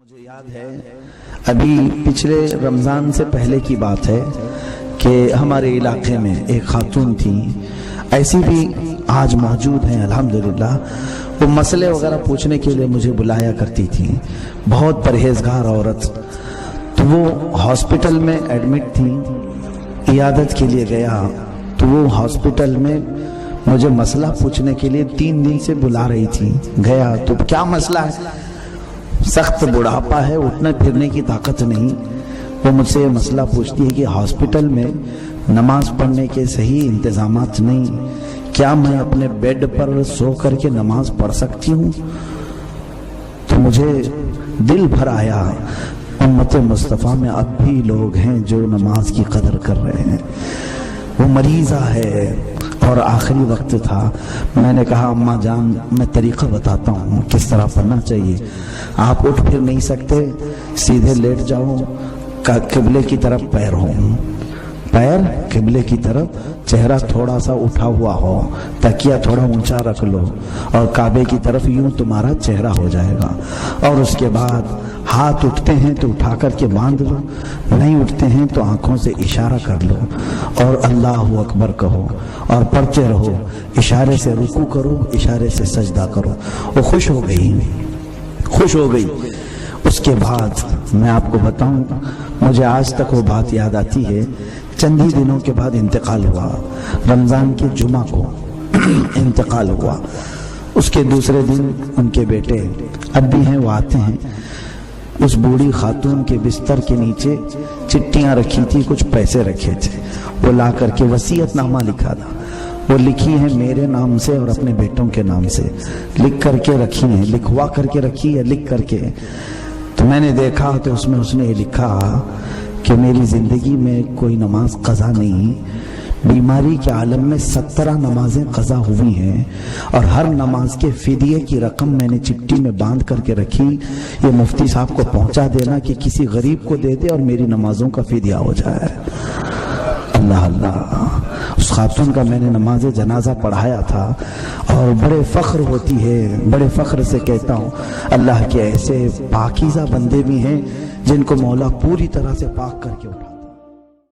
مجھے یاد ہے ابھی پچھلے رمضان سے پہلے کی بات ہے کہ ہمارے علاقے میں ایک خاتون تھی، ایسی بھی آج موجود ہیں الحمدللہ۔ وہ مسئلے وغیرہ پوچھنے کے لیے مجھے بلایا کرتی تھی، بہت پرہیزگار عورت۔ تو وہ ہاسپٹل میں ایڈمٹ تھی، عیادت کے لیے گیا تو وہ ہاسپٹل میں مجھے مسئلہ پوچھنے کے لیے 3 دن سے بلا رہی تھی۔ گیا تو کیا مسئلہ ہے؟ سخت بڑھاپا ہے، اٹھنے پھرنے کی طاقت نہیں۔ وہ مجھ سے یہ مسئلہ پوچھتی ہے کہ ہاسپٹل میں نماز پڑھنے کے صحیح انتظامات نہیں، کیا میں اپنے بیڈ پر سو کر کے نماز پڑھ سکتی ہوں؟ تو مجھے دل بھر آیا، امت مصطفیٰ میں اب بھی لوگ ہیں جو نماز کی قدر کر رہے ہیں۔ وہ مریضہ ہے اور آخری وقت تھا۔ میں نے کہا اماں جان میں طریقہ بتاتا ہوں کس طرح پڑھنا چاہیے، آپ اٹھ پھر نہیں سکتے، سیدھے لیٹ جاؤ، قبلے کی طرف پیر ہو، پیر قبلے کی طرف، چہرہ تھوڑا سا اٹھا ہوا ہو، تکیہ تھوڑا اونچا رکھ لو اور کعبے کی طرف یوں تمہارا چہرہ ہو جائے گا، اور اس کے بعد ہاتھ اٹھتے ہیں تو اٹھا کر کے باندھ لو، نہیں اٹھتے ہیں تو آنکھوں سے اشارہ کر لو اور اللہ اکبر کہو اور پڑھتے رہو، اشارے سے رکوع کرو، اشارے سے سجدہ کرو۔ وہ خوش ہو گئی۔ اس کے بعد میں آپ کو بتاؤں، مجھے آج تک وہ بات یاد آتی ہے۔ چند ہی دنوں کے بعد انتقال ہوا، رمضان کے جمعہ کو انتقال ہوا۔ اس کے دوسرے دن ان کے بیٹے اب بھی ہیں، وہ آتے ہیں، اس بوڑھی خاتون کے بستر کے نیچے چٹیاں رکھی تھی، کچھ پیسے رکھے تھے، وہ لا کر کے وصیت نامہ لکھا تھا، وہ لکھی ہیں میرے نام سے اور اپنے بیٹوں کے نام سے، لکھ کر کے رکھی ہیں، لکھوا کر کے رکھی ہے، لکھ کر کے۔ تو میں نے دیکھا تو اس میں یہ لکھا کہ میری زندگی میں کوئی نماز قضا نہیں، بیماری کے عالم میں 17 نمازیں قضا ہوئی ہیں، اور ہر نماز کے فدیے کی رقم میں نے چٹھی میں باندھ کر کے رکھی، یہ مفتی صاحب کو پہنچا دینا کہ کسی غریب کو دے دے اور میری نمازوں کا فدیہ ہو جائے۔ اللہ اللہ، اس خاتون کا میں نے نماز جنازہ پڑھایا تھا، اور بڑے فخر ہوتی ہے، بڑے فخر سے کہتا ہوں اللہ کے ایسے پاکیزہ بندے بھی ہیں جن کو مولا پوری طرح سے پاک کر کے اٹھا۔